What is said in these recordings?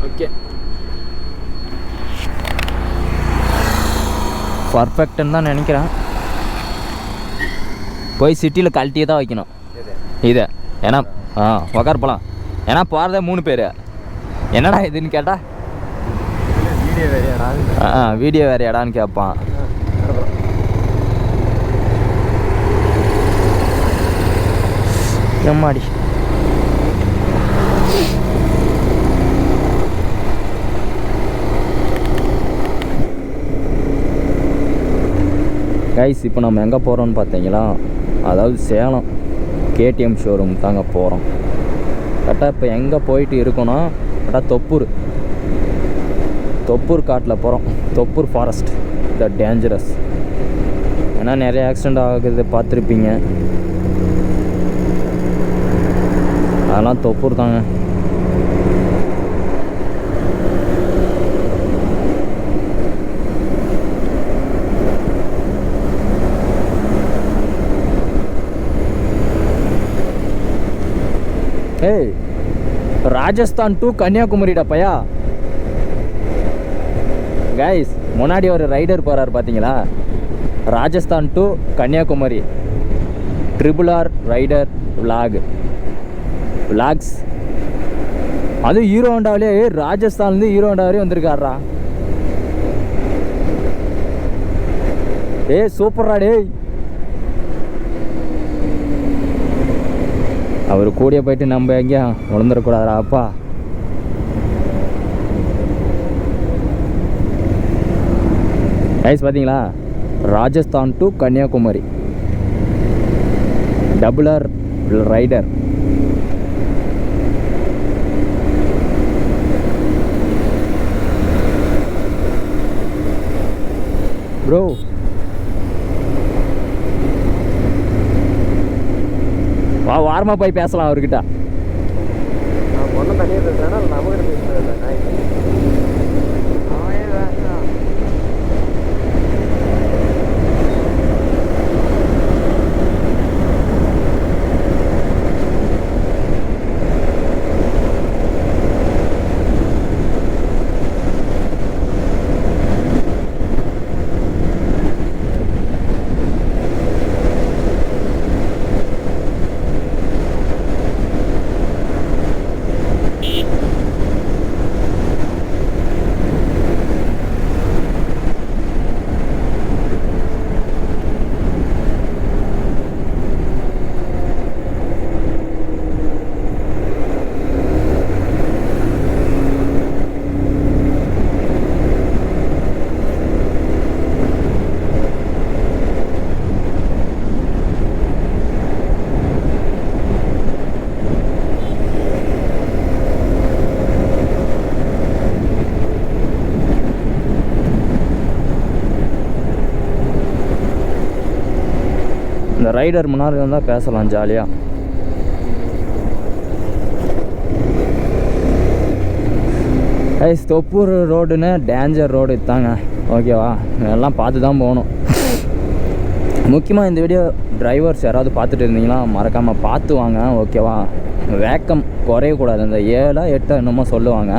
Okay, பர்ஃபெக்ட்னு தான் நினைக்கிறேன். போய் சிட்டியில் கழட்டியே தான் வைக்கணும் இதை. ஏன்னா உக்கார் போகலாம். ஏன்னா போகிறதே 3 பேர். என்னடா இதுன்னு கேட்டால் வீடியோ வேறு இடான்னு கேட்பான். எம்மாடி கைஸ், இப்போ நம்ம எங்கே போகிறோம்னு பார்த்தீங்களா, அதாவது சேலம் கேடிஎம் ஷோரூம் தாங்க போகிறோம். கரெக்டாக இப்போ எங்கே போயிட்டு இருக்கோன்னா, கரெக்டாக தொப்பூர் காட்டில் போகிறோம். Thoppur forest the dangerous. ஏன்னா நிறைய ஆக்சிடெண்ட் ஆகுது பார்த்துருப்பீங்க. அதெல்லாம் தொப்பூர் தாங்க. ஏய், ராஜஸ்தான் டு கன்னியாகுமரிடா பையா. கைஸ், முன்னாடி ஒரு ரைடர் போகிறார் பார்த்தீங்களா, Rajasthan to Kanyakumari RRR rider vlogs. அது ஹீரோ ஹோண்டாவிலே, ராஜஸ்தான்லேருந்து ஹீரோ ஹோண்டா வரையும் வந்திருக்காரா. சூப்பர்ரா டேய். அவர் கூடிய போயிட்டு நம்ம எங்கேயும் விழுந்துடக்கூடாதா அப்பா. கைஸ் பார்த்தீங்களா, Rajasthan to Kanyakumari RRR rider. Bro வாரமாக போய் பேசலாம் அவர்கிட்ட. ஒன்றும் தனியாக பேசுகிறேன்னா நமக்கு பேசுகிறேன். இந்த ரைடர் முன்னாடி வந்தால் பேசலாம் ஜாலியாக. தொப்பூர் ரோடுன்னு டேஞ்சர் ரோடு தாங்க, ஓகேவா. எல்லாம் பார்த்து தான் போகணும். முக்கியமாக இந்த வீடியோ டிரைவர்ஸ் யாராவது பார்த்துட்டு இருந்தீங்கன்னா மறக்காமல் பார்த்து வாங்க, ஓகேவா. வேக்கம் குறையக்கூடாது. இந்த 7 8 என்னமோ சொல்லுவாங்க,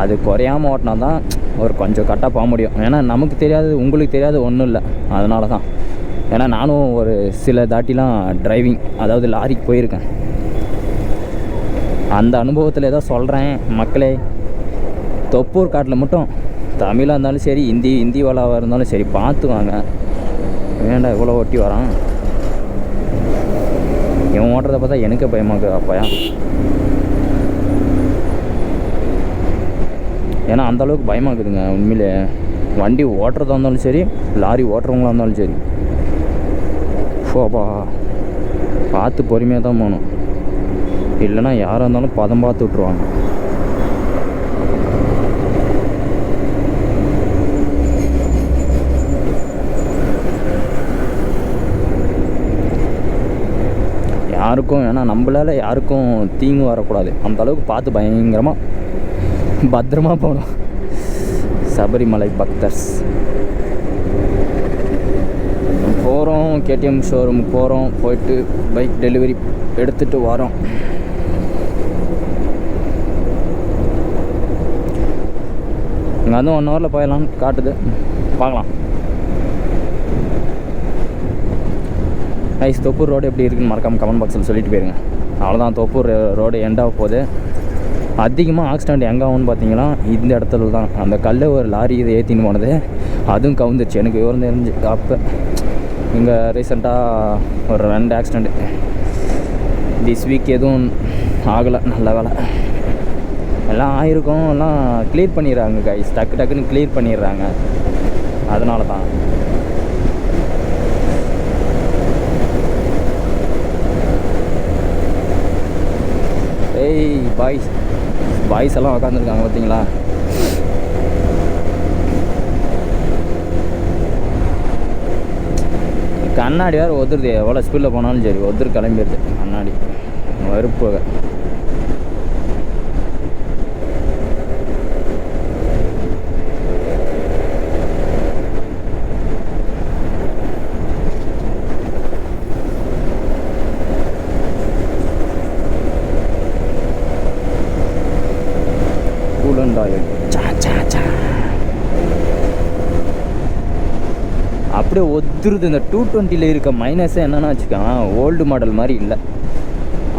அது குறையாமல் ஓட்டினா தான் ஒரு கொஞ்சம் கரெக்டாக போக முடியும். ஏன்னா நமக்கு தெரியாது, உங்களுக்கு தெரியாது, ஒன்றும் இல்லை. அதனால தான். ஏன்னா நானும் ஒரு சில தாட்டிலாம் டிரைவிங், அதாவது லாரிக்கு போயிருக்கேன். அந்த அனுபவத்தில் ஏதோ சொல்கிறேன் மக்களே. தொப்பூர் காட்டில் மட்டும் தமிழாக இருந்தாலும் சரி, ஹிந்தி வாலாவாக இருந்தாலும் சரி, பார்த்து வாங்க. வேண்டாம் இவ்வளோ ஓட்டி வரான், இவன் ஓட்டுறதை பார்த்தா எனக்கு பயமாக்கு அப்பயா. ஏன்னா அந்தளவுக்கு பயமாக்குதுங்க உண்மையிலே. வண்டி ஓட்டுறதா இருந்தாலும் சரி, லாரி ஓட்டுறவங்களா இருந்தாலும் சரி, அப்பா பார்த்து பொறுமையாக தான் போகணும். இல்லைன்னா யாராக இருந்தாலும் பதம் பார்த்து விட்ருவாங்க. யாருக்கும், ஏன்னா நம்மளால் யாருக்கும் தீங்கு வரக்கூடாது. அந்தளவுக்கு பார்த்து பயங்கரமாக பத்திரமாக போகணும். சபரிமலை பக்தர்ஸ் போகிறோம். கேடிஎம் ஷோரூமுக்கு போகிறோம். போயிட்டு பைக் டெலிவரி எடுத்துகிட்டு வரோம். இங்கே வந்து 1 ஹவரில் போயிடலான்னு காட்டுது, பார்க்கலாம். கைஸ், தொப்பூர் ரோடு எப்படி இருக்குன்னு மறக்காமல் கமெண்ட் பாக்ஸில் சொல்லிட்டு போயிருங்க. அவ்வளோதான், தொப்பூர் ரோடு எண்டாக போகுது. அதிகமாக ஆக்சிடெண்ட் எங்கே ஆகும்னு பார்த்தீங்கன்னா இந்த இடத்துல தான். அந்த கல்லை ஒரு லாரி இதை ஏற்றின்னு போனது, அதுவும் கவுந்துருச்சு. எனக்கு விவரம் தெரிஞ்சு அப்போ இங்கே ரீசெண்டாக ஒரு 2 ஆக்சிடெண்ட்டு. திஸ் வீக் எதுவும் ஆகலை, நல்ல வேலை. எல்லாம் ஆயிருக்கும், எல்லாம் கிளியர் பண்ணிடுறாங்க கைஸ், டக்குன்னு கிளியர் பண்ணிடுறாங்க. அதனால தான். ஏய் பாய்ஸ் எல்லாம் உக்காந்துருக்காங்க பார்த்தீங்களா? கண்ணாடி வேறு ஒதுருது, எவ்வளோ ஸ்பீடில் போனாலும் சரி கிளம்பிடுது கண்ணாடி, வெறுப்பு. அப்படியே ஒத்துருது. இந்த 220 இருக்க மைனஸே என்னென்னா வச்சுக்கோங்க, ஓல்டு மாடல் மாதிரி இல்லை.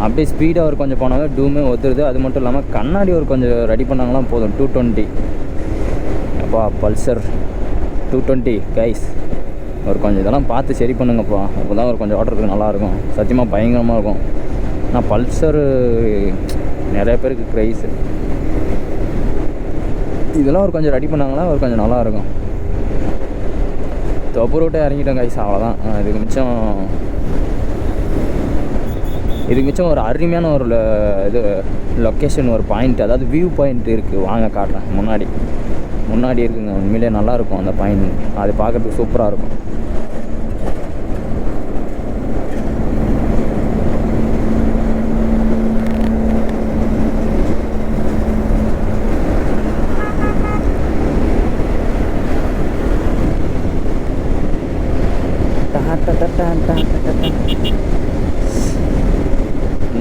அப்படியே ஸ்பீடாக ஒரு கொஞ்சம் போனாவே டூமே ஒத்துருது. அது மட்டும் இல்லாமல் கண்ணாடி ஒரு கொஞ்சம் ரெடி பண்ணாங்களாம் போதும். 220 அப்பா, பல்சர் 220 கைஸ், ஒரு கொஞ்சம் இதெல்லாம் பார்த்து சரி பண்ணுங்கப்பா. அப்போ தான் ஒரு கொஞ்சம் ஓட்டுறதுக்கு நல்லாயிருக்கும். சத்தியமாக பயங்கரமாக இருக்கும். ஆனால் பல்சரு நிறைய பேருக்கு க்ரைஸு. இதெல்லாம் ஒரு கொஞ்சம் ரெடி பண்ணாங்கன்னா ஒரு கொஞ்சம் நல்லாயிருக்கும். தொப்பு ரோட்டை இறங்கிட்டோம் கைஸ், அவ்வளோதான். இதுக்கு மிச்சம் ஒரு அருமையான ஒரு இது லொக்கேஷன், ஒரு பாயிண்ட், அதாவது வியூ பாயிண்ட் இருக்குது. வாங்க காட்டுறேன். முன்னாடி இருக்குங்க. உண்மையிலே நல்லாயிருக்கும் அந்த பாயிண்ட். அது பார்க்குறதுக்கு சூப்பராக இருக்கும்.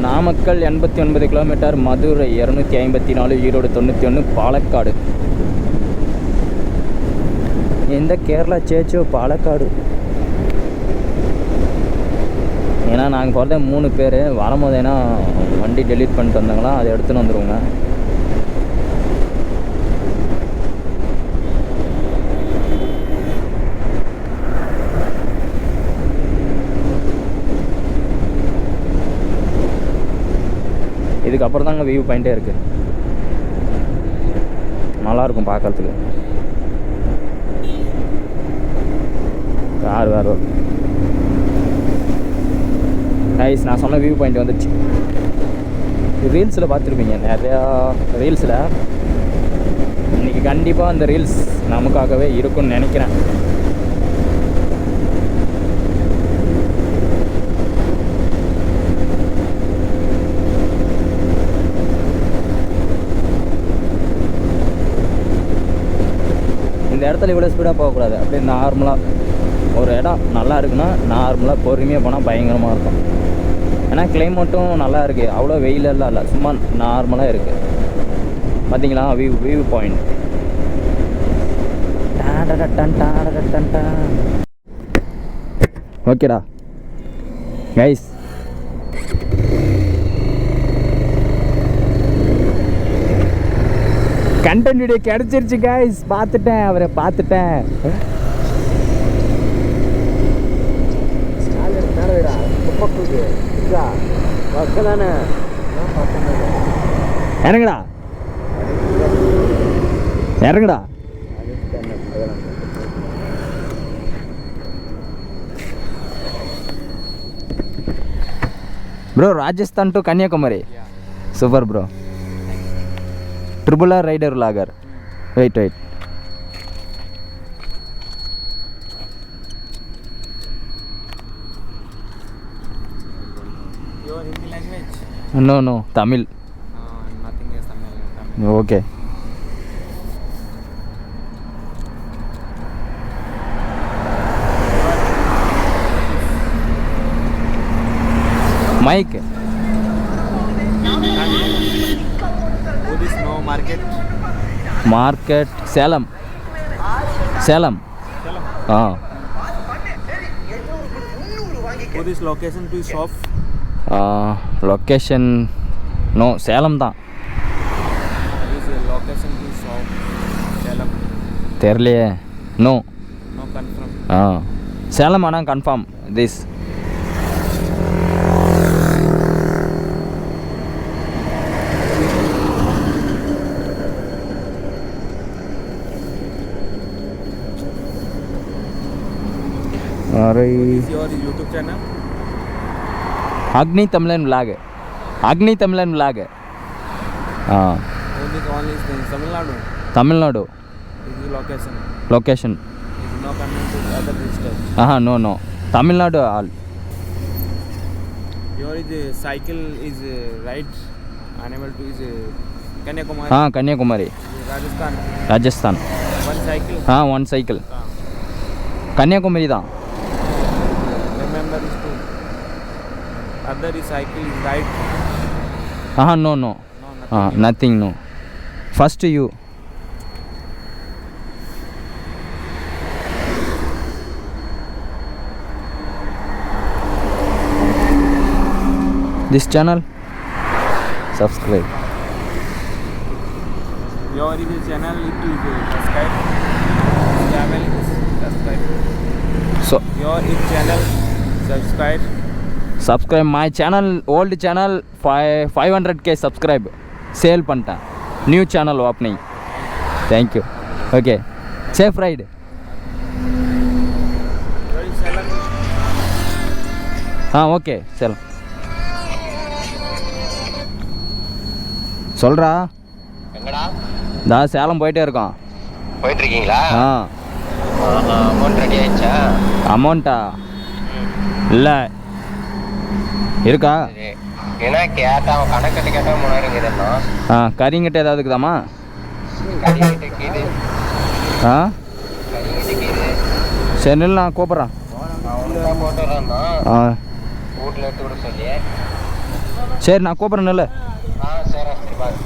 நாமக்கல் 89 கிலோமீட்டர், மதுரை 254, ஈரோடு 91, பாலக்காடு. எந்த கேரளா சேச்சோ பாலக்காடு. ஏன்னா நாங்கள் போகிறத 3 பேர். வரும்போது ஏன்னா வண்டி டெலீட் பண்ணிட்டு வந்தாங்களா, அதை எடுத்துன்னு வந்துடுவோங்க. இதுக்கப்புறம் தாங்க வியூ பாயிண்ட்டே இருக்குது. நல்லாயிருக்கும் பார்க்குறதுக்கு. கார் வேறு நைஸ். நான் சொன்ன வியூ பாயிண்ட் வந்துடுச்சு. ரீல்ஸில் பார்த்துருப்பீங்க, நிறையா ரீல்ஸில். இன்றைக்கி கண்டிப்பாக அந்த ரீல்ஸ் நமக்காகவே இருக்கும்னு நினைக்கிறேன். இந்த இடத்துல இவ்வளோ ஸ்பீடாக போகக்கூடாது. அப்படியே நார்மலாக ஒரு இடம் நல்லா இருக்குன்னா நார்மலாக பொறுமையாக போனால் பயங்கரமாக இருக்கும். ஏன்னா கிளைமேட்டும் நல்லா இருக்குது, அவ்வளோ வெயிலெல்லாம் இல்லை, சும்மா நார்மலாக இருக்குது. பார்த்தீங்களா வியூ பாயிண்ட். ஓகேடா கைஸ், கண்டென்ட் வீடியோ கிடச்சிருச்சு கைஸ். அவரை பார்த்துட்டேன். இறங்குடா. Bro, Rajasthan to Kanyakumari. Super bro. Triple R rider vlogger. Wait. Your Hindi language? No, Tamil. Nothing is Tamil. Okay. Mike. Who is no market? Market Salem. Salem. ஆ. For this location to shop. Location no Salem தான். This location to shop. Salem. தெரியலையே. No. No confirm. Salem ஆனால் confirm this. What is your YouTube channel? Agni Tamilan vlog. Agni Tamilan vlog. Only is in Tamil Nadu. Tamil Nadu. This is location. Location. Is no connect to other district. No Tamil Nadu all. Your is cycle is right. Animal to is Kanyakumari. Kanyakumari. Rajasthan. Rajasthan. One cycle. One cycle. Kanyakumari தான். Remember this too. Other is cycle is right. No No, nothing. Nothing no. First you. This channel subscribe. Your is channel it is subscribe. Channel is subscribe. So Your is channel subscribe. Subscribe my channel. Old channel 500K subscribe sale பண்ணிட்டேன். New channel opening. Thank you. Okay safe ride. Your is channel. Okay Salem. சொல்கிறா. எங்கடா சேலம் போயிட்டே இருக்கோம். போயிட்டு இருக்கீங்களா? ஆ. Amount ready ஆயிடுச்சா? அமௌண்ட்டா இல்லை இருக்கா? சரி, ஏன்னா கேட்டா அவன் கணக்கிட்ட கேட்டா 3000 கேட்டான். கறிங்கிட்ட ஏதாவது இருக்குதாம்மா? கறிக்கிட்ட கீது ஆ கறிக்கிட்ட கீது சரி நில்லு, நான் கூப்பிட்றேன். அவனுக்கு தான் போட்டு வரான். ஆ வீட்டில் எடுத்து விட சொல்லி. சரி நான் கூப்பிட்றேன் நில்லு. சரி சரி பாரு.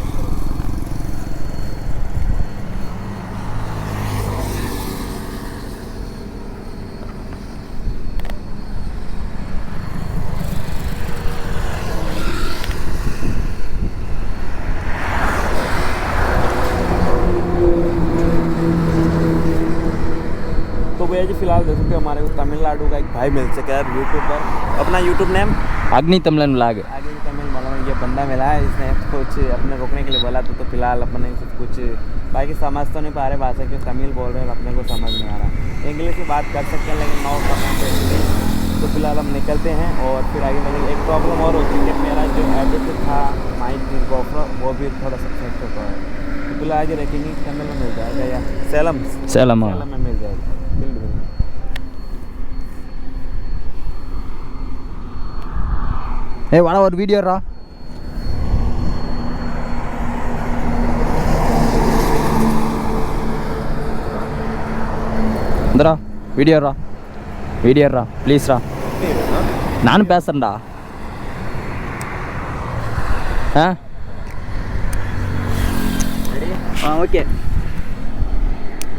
तो भैया जी फिलहाल देख सकते हो हमारे को तमिलनाडु का एक भाई मिल सके यार यूट्यूब पर. अपना यूट्यूब नेम அக்னி தமிழன் விலாக். आगे भी तमिल मालूम ये बंदा मिला है. इसने कुछ अपने रोकने के लिए बोला तो फिलहाल अपने कुछ भाई की समझ तो नहीं पा रहे भाषा क्यों तमिल बोल रहे हैं. अपने को समझ नहीं आ रहा. इंग्लिश में बात कर सकते हैं लेकिन नौ करना इंग्लिश. तो फिलहाल हम निकलते हैं और फिर आगे बढ़ेंगे. एक प्रॉब्लम और होती है कि मेरा जो एडिट था माइक गोप्रो वो भी थोड़ा सक्सेस होता है. तो फिलहाल आगे रखेंगे तमिल में मिल जाएगा या सेलम சேலமா? सेलम में मिल जाएगा. बिल्कुल வாடா ஒரு வீடியோடா. இந்தடா வீடியோடா. வீடியோடா ப்ளீஸ்டா. நானும் பேசுகிறேன்டா. Okay.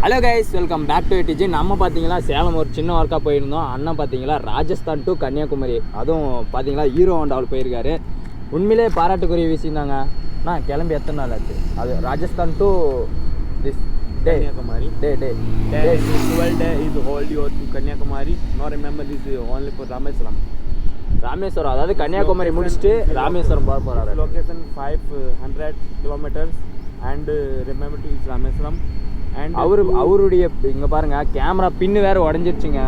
Hello guys, welcome back to DG. நம்ம பார்த்தீங்களா சேலம் ஒரு சின்ன ஒர்க்காக போயிருந்தோம். அண்ணன் பார்த்தீங்களா ராஜஸ்தான் டு கன்னியாகுமரி, அதுவும் பார்த்தீங்களா ஹீரோ ஹோண்டாவில் போயிருக்காரு. உண்மையிலே பாராட்டுக்குரிய விஷயம் தாங்க. நான் கிளம்பி எத்தனை நாள் ஆச்சு? அது Rajasthan to this day Kanyakumari. Day day Day 12 day is hold you to Kanyakumari. No remember this is only for Rameswaram. Rameswaram, அதாவது கன்னியாகுமரி முடிச்சுட்டு ராமேஸ்வரம் போக போகிறாரு. Location 500 kilometers and remember to is Rameswaram. And அவருடைய இங்கே பாருங்கள் கேமரா பின்னு வேறு உடஞ்சிருச்சுங்க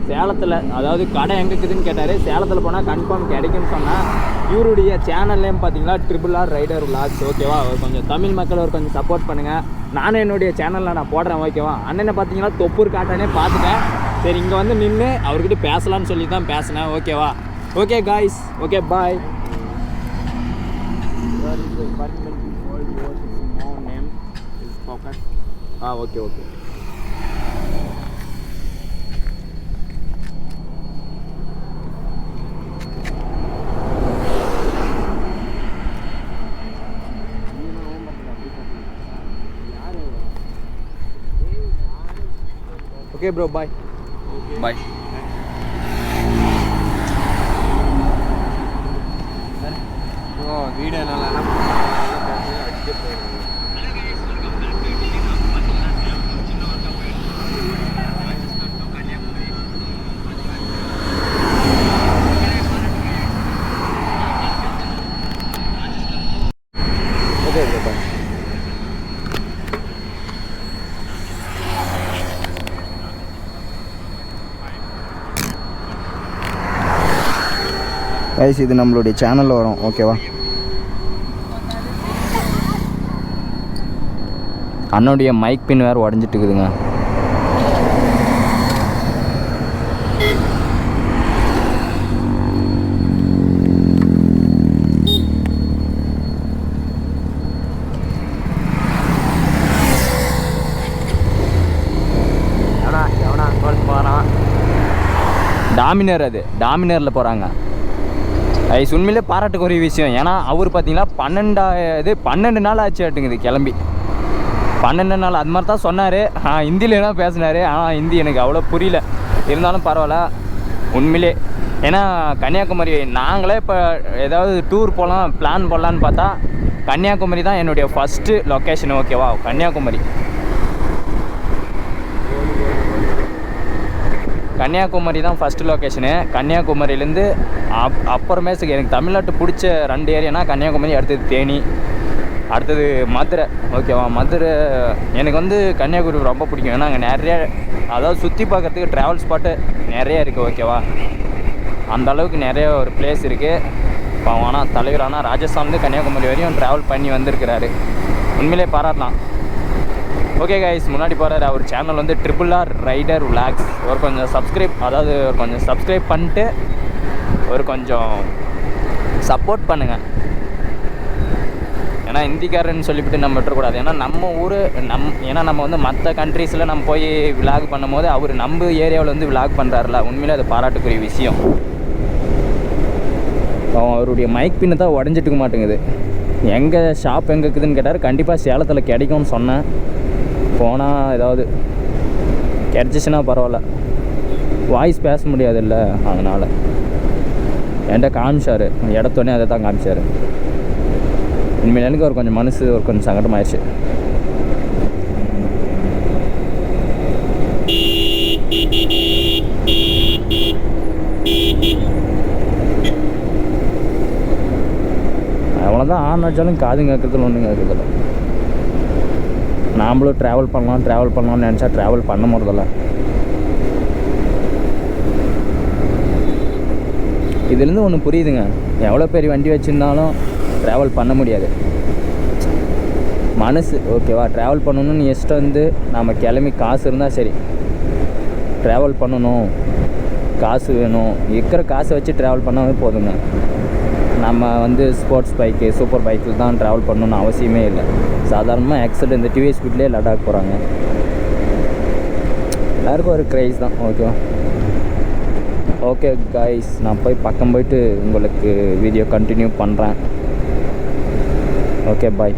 சேலத்தில். அதாவது கடை எங்கே இருக்குதுன்னு கேட்டார். சேலத்தில் போனால் கன்ஃபார்ம் கிடைக்குன்னு சொன்னால். இவருடைய சேனல்லேயும் பார்த்தீங்களா RRR ரைடர் விலாக்ஸ். ஓகேவா? கொஞ்சம் தமிழ் மக்கள் ஒரு கொஞ்சம் சப்போர்ட் பண்ணுங்கள். நானும் என்னுடைய சேனலில் நான் போடுறேன். ஓகேவா? அண்ணனை பார்த்தீங்கன்னா தொப்பூர் காட்டானே பார்த்துட்டேன். சரி இங்கே வந்து நின்று அவர்கிட்ட பேசலான்னு சொல்லி தான் பேசினேன். ஓகேவா? Okay guys, okay bye. Okay okay. Okay bro bye. Bye. Video நல்லா ஓகே ப்ரோ பாய். கைஸ் இது நம்மளுடைய சேனலில் வரும் ஓகேவா. அண்ணனுடைய மைக் பின் வேறு உடஞ்சிட்டு இருக்குதுங்க. எவனா போகிறான். டாமினர், அது டாமினரில் போகிறாங்க. ஐஸ் உண்மையிலே பாராட்டுக்குரிய விஷயம். ஏன்னா அவர் பார்த்தீங்கன்னா 12 நாள் ஆச்சு ஆட்டுங்குது கிளம்பி. 12 நாள் அது மாதிரி தான் சொன்னார். ஹிந்தியில் தான் பேசினார். ஆனால் ஹிந்தி எனக்கு அவ்வளோ புரியல. இருந்தாலும் பரவாயில்ல உண்மையிலே. ஏன்னா கன்னியாகுமரி நாங்களே இப்போ ஏதாவது டூர் போகலாம் பிளான் போடலான்னு பார்த்தா கன்னியாகுமரி தான் என்னுடைய ஃபஸ்ட்டு லொக்கேஷன் ஓகேவா. கன்னியாகுமரி தான் ஃபஸ்ட்டு லொக்கேஷனு. கன்னியாகுமரியிலேருந்து அப்புறமே எனக்கு தமிழ்நாட்டு பிடிச்ச 2 ஏரியானா கன்னியாகுமரி, அடுத்தது தேனி, அடுத்தது மதுரை ஓகேவா. மதுரை எனக்கு வந்து கன்னியாகுமரி ரொம்ப பிடிக்கும். ஏன்னா அங்கே நிறைய அதாவது சுற்றி பார்க்குறதுக்கு ட்ராவல் ஸ்பாட்டு நிறைய இருக்குது ஓகேவா. அந்த அளவுக்கு நிறைய ஒரு பிளேஸ் இருக்குது. இப்போ ஆனால் தலைவர் ஆனால் ராஜஸ்தான்லேருந்து கன்னியாகுமரி வரையும் ட்ராவல் பண்ணி வந்திருக்கிறாரு. உண்மையிலே பாராட்டலாம். ஓகே கைஸ், முன்னாடி போகிறார் அவர் சேனல் வந்து RRR ரைடர் விளாக்ஸ். ஒரு கொஞ்சம் சப்ஸ்கிரைப் பண்ணிட்டு ஒரு கொஞ்சம் சப்போர்ட் பண்ணுங்கள். ஏன்னா ஹிந்திக்காரன்னு சொல்லிவிட்டு நம்ம விட்டுறக்கூடாது. ஏன்னா நம்ம ஊர் ஏன்னா நம்ம வந்து மற்ற கண்ட்ரீஸில் நம்ம போய் விளாக் பண்ணும் போது அவர் நம்ம ஏரியாவில் வந்து விளாக் பண்ணுறாருல, உண்மையிலே அது பாராட்டுக்குரிய விஷயம். அவருடைய மைக் பின்னு தான் உடஞ்சிட்டுக்க மாட்டேங்குது. எங்கே ஷாப் எங்கே இருக்குதுன்னு கேட்டார். கண்டிப்பாக சேலத்தில் கிடைக்கும்னு சொன்னேன். போனால் ஏதாவது கிடச்சிச்சின்னா பரவாயில்ல. வாய்ஸ் பேச முடியாதுல்ல, அதனால் என்கிட்ட காமிச்சார். இடத்தோடனே அதை தான் காமிச்சார். உண்மையில எனக்கு ஒரு கொஞ்சம் மனசு ஒரு கொஞ்சம் சங்கடமாயிடுச்சு. அவ்வளோதான். ஆன் வச்சாலும் காது கேட்குறதுல ஒன்றும் கேட்குறதில்ல. நாம்ளும் ட்ராவல் பண்ணலாம்னு நினச்சா ட்ராவல் பண்ண முடியல. இதுலேருந்து ஒன்று புரியுதுங்க. எவ்வளோ பெரிய வண்டி வச்சுருந்தாலும் ட்ராவல் பண்ண முடியாது. மனசு ஓகேவா. ட்ராவல் பண்ணணும்னு இஷ்டம் வந்து நம்ம கிளம்பி காசு இருந்தால் சரி. ட்ராவல் பண்ணணும், காசு வேணும். இருக்கிற காசை வச்சு ட்ராவல் பண்ணாவே போதுங்க. நம்ம வந்து ஸ்போர்ட்ஸ் பைக்கு சூப்பர் பைக்கில் தான் ட்ராவல் பண்ணணுன்னு அவசியமே இல்லை. சாதாரணமாக எக்ஸல் இந்த டிவிஎஸ் ஸ்பீட்லேயே லடாக் போகிறாங்க. எல்லாருக்கும் ஒரு க்ரைஸ் தான் ஓகேவா. ஓகே கைஸ், நான் பக்கம் போயிட்டு உங்களுக்கு வீடியோ கண்டினியூ பண்ணுறேன். Okay bye.